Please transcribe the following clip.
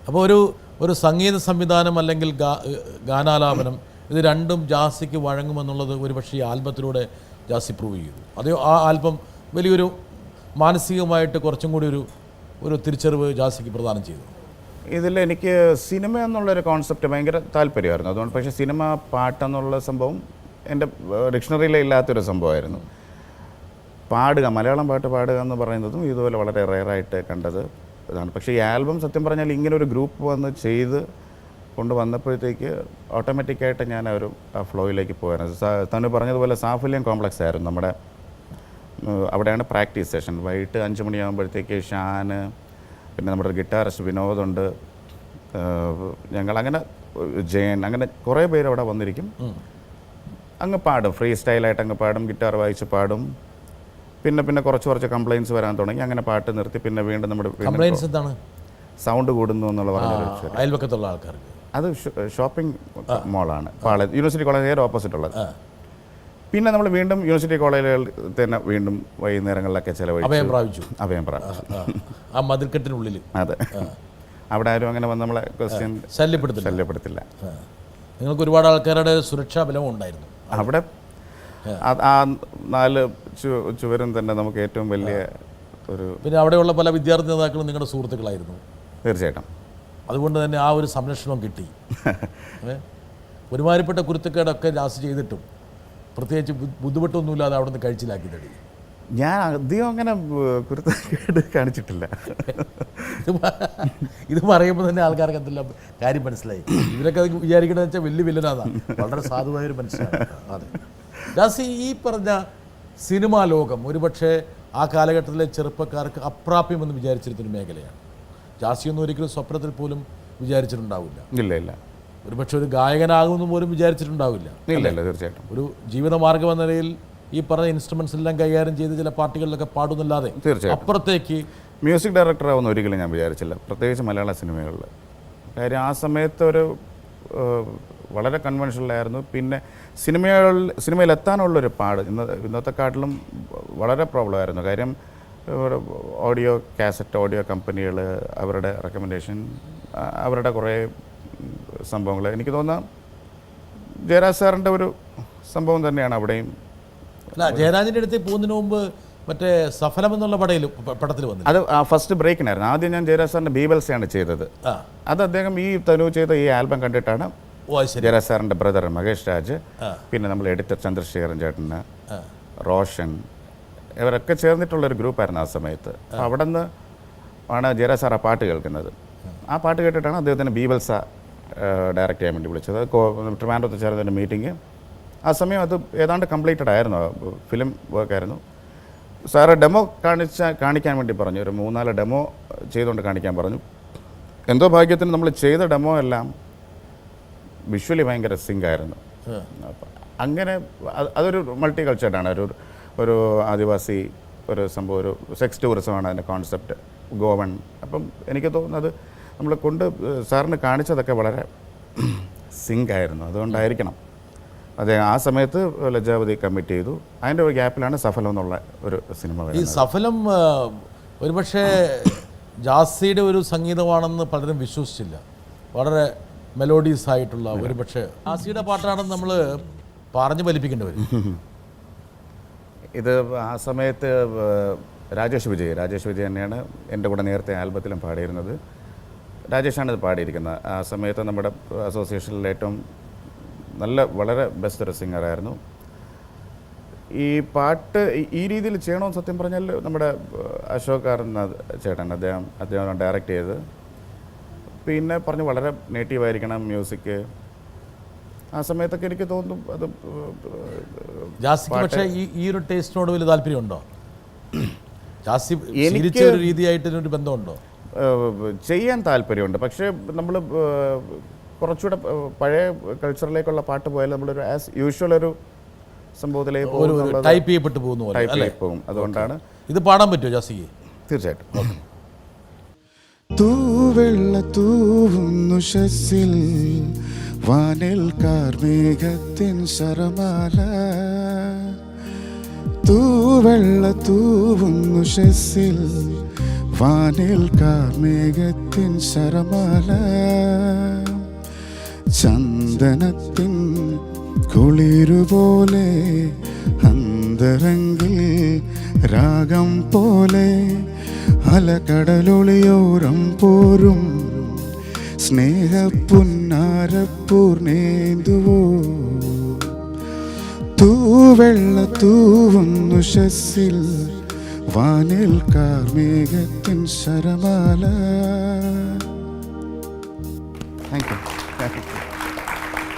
അപ്പോൾ ഒരു സംഗീത സംവിധാനം അല്ലെങ്കിൽ ഗാനാലാപനം ഇത് രണ്ടും ജാസിക്ക് വഴങ്ങുമെന്നുള്ളത് ഒരുപക്ഷെ ഈ ആൽബത്തിലൂടെ ജാസി പ്രൂവ് ചെയ്തു. അതേ ആ ആൽബം വലിയൊരു മാനസികമായിട്ട് കുറച്ചും കൂടി ഒരു തിരിച്ചറിവ് ജാസിക്ക് പ്രദാനം ചെയ്തു. ഇതിൽ എനിക്ക് സിനിമ എന്നുള്ളൊരു കോൺസെപ്റ്റ് ഭയങ്കര താല്പര്യമായിരുന്നു. അതുകൊണ്ട് പക്ഷേ സിനിമ പാട്ടെന്നുള്ള സംഭവം എൻ്റെ ഡിക്ഷണറിയിലേ ഇല്ലാത്തൊരു സംഭവമായിരുന്നു. പാടുക, മലയാളം പാട്ട് പാടുക എന്ന് പറയുന്നതും ഇതുപോലെ വളരെ റെയറായിട്ട് കണ്ടത് ഇതാണ്. പക്ഷേ ഈ ആൽബം സത്യം പറഞ്ഞാൽ ഇങ്ങനെ ഒരു ഗ്രൂപ്പ് വന്ന് ചെയ്ത് കൊണ്ടുവന്നപ്പോഴത്തേക്ക് ഓട്ടോമാറ്റിക്കായിട്ട് ഞാൻ ആ ഫ്ലോയിലേക്ക് പോയായിരുന്നു. തനു പറഞ്ഞതുപോലെ സാഫല്യം കോംപ്ലക്സ് ആയിരുന്നു നമ്മുടെ. അവിടെയാണ് പ്രാക്ടീസ് സെഷൻ. വൈകിട്ട് 5 മണിയാകുമ്പോഴത്തേക്ക് ഷാന്, പിന്നെ നമ്മുടെ ഗിറ്റാറിസ്റ്റ് വിനോദുണ്ട്, ഞങ്ങളങ്ങനെ ജയൻ, അങ്ങനെ കുറേ പേര് അവിടെ വന്നിരിക്കും. അങ്ങ് പാടും, ഫ്രീ സ്റ്റൈലായിട്ട് അങ്ങ് പാടും, ഗിറ്റാർ വായിച്ച് പാടും. പിന്നെ കുറച്ച് കംപ്ലയിൻസ് വരാൻ തുടങ്ങി. അങ്ങനെ പാട്ട് നിർത്തി. പിന്നെ വീണ്ടും നമ്മുടെ കംപ്ലയിൻസ് എന്താണ്? സൗണ്ട് കൂടുന്നു എന്നുള്ള പറഞ്ഞൊരു അയൽവക്കത്തുള്ള ആൾക്കാർക്ക്. അത് ഷോപ്പിംഗ് മോളാണ് യൂണിവേഴ്സിറ്റി കോളേജ് നേരെ ഓപ്പോസിറ്റ് ഉള്ളത്. പിന്നെ നമ്മൾ വീണ്ടും യൂണിവേഴ്സിറ്റി കോളേജുകളിൽ തന്നെ വീണ്ടും വൈകുന്നേരങ്ങളിലൊക്കെ അഭയം പ്രാപിച്ചു. ആ മതിൽക്കെട്ടിനുള്ളിൽ. അതെ, അവിടെ ആരും അങ്ങനെ വന്ന് നമ്മളെ ക്വസ്റ്റ്യൻ ശല്യപ്പെടുത്തില്ല. നിങ്ങൾക്ക് ഒരുപാട് ആൾക്കാരുടെ സുരക്ഷാ ബലവും ഉണ്ടായിരുന്നു അവിടെ. ആ 4 ചുവരും തന്നെ നമുക്ക് ഏറ്റവും വലിയ ഒരു. പിന്നെ അവിടെയുള്ള പല വിദ്യാർത്ഥി നേതാക്കളും നിങ്ങളുടെ സുഹൃത്തുക്കളായിരുന്നു. തീർച്ചയായിട്ടും. അതുകൊണ്ട് തന്നെ ആ ഒരു സംരക്ഷണം കിട്ടി. ഒരുമാതിരിപ്പെട്ട കുരുത്തക്കേടൊക്കെ ജാസ് ചെയ്തിട്ടും പ്രത്യേകിച്ച് ബുദ്ധിമുട്ടൊന്നുമില്ലാതെ അവിടെ നിന്ന് കഴിച്ചിലാക്കി തടി. ഞാൻ അധികം അങ്ങനെ കുരുത്തക്കേട് കാണിച്ചിട്ടില്ല. ഇത് പറയുമ്പോൾ തന്നെ ആൾക്കാർക്ക് എന്തെല്ലാം കാര്യം മനസ്സിലായി. ഇവരൊക്കെ അത് വിചാരിക്കണമെന്ന് വെച്ചാൽ വലിയ വില്ലനാണ്. വളരെ സാധുവായൊരു മനുഷ്യനാണ്. അതെ, ജാസി ഈ പറഞ്ഞ സിനിമാ ലോകം ഒരുപക്ഷെ ആ കാലഘട്ടത്തിലെ ചെറുപ്പക്കാർക്ക് അപ്രാപ്യമെന്ന് വിചാരിച്ചിരുന്നൊരു മേഖലയാണ്. ജാസിയൊന്നും ഒരിക്കലും സ്വപ്നത്തിൽ പോലും വിചാരിച്ചിട്ടുണ്ടാവില്ല. ഇല്ല. ഒരുപക്ഷെ ഒരു ഗായകനാകുമെന്ന് പോലും വിചാരിച്ചിട്ടുണ്ടാവില്ല. ഇല്ല, തീർച്ചയായിട്ടും. ഒരു ജീവിതമാർഗം എന്ന നിലയിൽ ഈ പറഞ്ഞ ഇൻസ്ട്രുമെന്റ്സ് എല്ലാം കൈകാര്യം ചെയ്ത് ചില പാർട്ടികളിലൊക്കെ പാടുന്നല്ലാതെ അപ്പുറത്തേക്ക് മ്യൂസിക് ഡയറക്ടർ ആവുന്ന ഒരിക്കലും ഞാൻ വിചാരിച്ചില്ല, പ്രത്യേകിച്ച് മലയാള സിനിമകളിൽ. കാര്യം ആ സമയത്ത് ഒരു വളരെ കൺവെൻഷനലായിരുന്നു. പിന്നെ സിനിമയിൽ എത്താനുള്ളൊരു പാട് ഇന്നത്തെക്കാട്ടിലും വളരെ പ്രോബ്ലം ആയിരുന്നു. കാര്യം ഓഡിയോ കാസറ്റ്, ഓഡിയോ കമ്പനികൾ, അവരുടെ റെക്കമെൻഡേഷൻ, അവരുടെ കുറേ സംഭവങ്ങൾ. എനിക്ക് തോന്നുന്ന ജയരാജ് സാറിൻ്റെ ഒരു സംഭവം തന്നെയാണ് അവിടെയും. അല്ല, ജയരാജിൻ്റെ അടുത്ത് പോകുന്നതിന് മുമ്പ് മറ്റേ സഫലം എന്നുള്ള പടത്തിൽ വന്നു. അത് ഫസ്റ്റ് ബ്രേക്കിനായിരുന്നു. ആദ്യം ഞാൻ ജയരാജ് സാറിൻ്റെ ബീബൽസയാണ് ചെയ്തത്. അത് അദ്ദേഹം ഈ തനു ചെയ്ത ഈ ആൽബം കണ്ടിട്ടാണ് ജയരാജ് സാറിൻ്റെ ബ്രദർ മഹേഷ് രാജ്, പിന്നെ നമ്മൾ എഡിറ്റർ ചന്ദ്രശേഖരൻ ചേട്ടന്, റോഷൻ, ഇവരൊക്കെ ചേർന്നിട്ടുള്ളൊരു ഗ്രൂപ്പായിരുന്നു ആ സമയത്ത്. അപ്പോൾ അവിടെ നിന്ന് ആണ് ജയരാജ് സാർ ആ പാട്ട് കേൾക്കുന്നത്. ആ പാട്ട് കേട്ടിട്ടാണ് അദ്ദേഹത്തിന് ബീബൽസ ഡയറക്റ്റ് ചെയ്യാൻ വേണ്ടി വിളിച്ചത്. ട്രിവാൻഡ്രത്ത് ചേർന്നൊരു മീറ്റിംഗ്. ആ സമയം അത് ഏതാണ്ട് കംപ്ലീറ്റഡ് ആയിരുന്നു, ഫിലിം വർക്കായിരുന്നു. സാറ് ഡെമോ കാണിക്കാൻ വേണ്ടി പറഞ്ഞു. ഒരു 3-4 ഡെമോ ചെയ്തുകൊണ്ട് കാണിക്കാൻ പറഞ്ഞു. എന്തോ ഭാഗ്യത്തിന് നമ്മൾ ചെയ്ത ഡെമോ എല്ലാം വിഷ്വലി ഭയങ്കര സിങ്കായിരുന്നു. അപ്പം അങ്ങനെ അതൊരു മൾട്ടി കൾച്ചർഡാണ്. ഒരു ആദിവാസി ഒരു സംഭവം, ഒരു സെക്സ് ടൂറിസമാണ് അതിൻ്റെ കോൺസെപ്റ്റ്, ഗോവൺ. അപ്പം എനിക്ക് തോന്നുന്നത് നമ്മൾ സാറിന് കാണിച്ചതൊക്കെ വളരെ സിങ്കായിരുന്നു. അതുകൊണ്ടായിരിക്കണം അദ്ദേഹം ആ സമയത്ത് ലജ്ജാവതി കമ്മിറ്റ് ചെയ്തു. അതിൻ്റെ ഒരു ഗ്യാപ്പിലാണ് സഫലം എന്നുള്ള ഒരു സിനിമ. ഈ സഫലം ഒരുപക്ഷെ ജാസിയുടെ ഒരു സംഗീതമാണെന്ന് പലരും വിശ്വസിച്ചില്ല. വളരെ മെലോഡീസ് ആയിട്ടുള്ള ഒരുപക്ഷെ ജാസിയുടെ പാട്ടാണെന്ന് നമ്മൾ പറഞ്ഞു ഫലിപ്പിക്കേണ്ടി വരും. ഇത് ആ സമയത്ത് രാജേഷ് വിജയ് തന്നെയാണ് എൻ്റെ കൂടെ നേരത്തെ ആൽബത്തിലും പാടിയിരുന്നത്. രാജേഷാണ് ഇത് പാടിയിരിക്കുന്നത്. ആ സമയത്ത് നമ്മുടെ അസോസിയേഷനിൽ ഏറ്റവും വളരെ ബെസ്റ്റ് ഒരു സിംഗറായിരുന്നു. ഈ പാട്ട് ഈ രീതിയിൽ ചെയ്യണമെന്ന് സത്യം പറഞ്ഞാൽ നമ്മുടെ അശോക് എന്ന ചേട്ടൻ, അദ്ദേഹം ഡയറക്റ്റ് ചെയ്ത് പിന്നെ പറഞ്ഞു വളരെ നേറ്റീവായിരിക്കണം മ്യൂസിക്. ആ സമയത്തൊക്കെ എനിക്ക് തോന്നുന്നു അത് ജാസിക്ക് പക്ഷേ ഈ ഒരു ടേസ്റ്റിനോട് വലിയ താല്പര്യമുണ്ടോ? ജാസി എനിക്ക് ഒരു രീതിയായിട്ടൊരു ബന്ധമുണ്ടോ? ചെയ്യാൻ താല്പര്യമുണ്ട്. പക്ഷേ നമ്മൾ കുറച്ചുകൂടെ പഴയ കൾച്ചറിലേക്കുള്ള പാട്ട് പോയാൽ നമ്മളൊരു ആസ് യൂഷ്വൽ ഒരു സംഭവത്തിലേക്ക് ടൈപ്പ് ചെയ്യപ്പെട്ടു പോകും. അതുകൊണ്ടാണ് ഇത് പാടാൻ പറ്റുമോ ജാസിക്ക്? തീർച്ചയായിട്ടും. തൂവെള്ള തൂവുന്നു ശസിൽ വാനിൽ കാർമേഘത്തിൻ ശരമാല, തൂവെള്ള തൂവുന്നു ശസിൽ വാനിൽ കാർമേഘത്തിൻ ശരമാല, ചന്ദനത്തിൻ കുളിരുപോലെ അന്തരങ്കിൽ രാഗം പോലെ, അലകടലൊളിയോരം പോരും സ്നേഹപ്പുന്നാരപ്പൂർണേന്തുവോ, തൂവെള്ള തൂവുന്നു ശസ്സിൽ വാനിൽ കാർമേഘത്തിൻ ശരമാല. Thank you.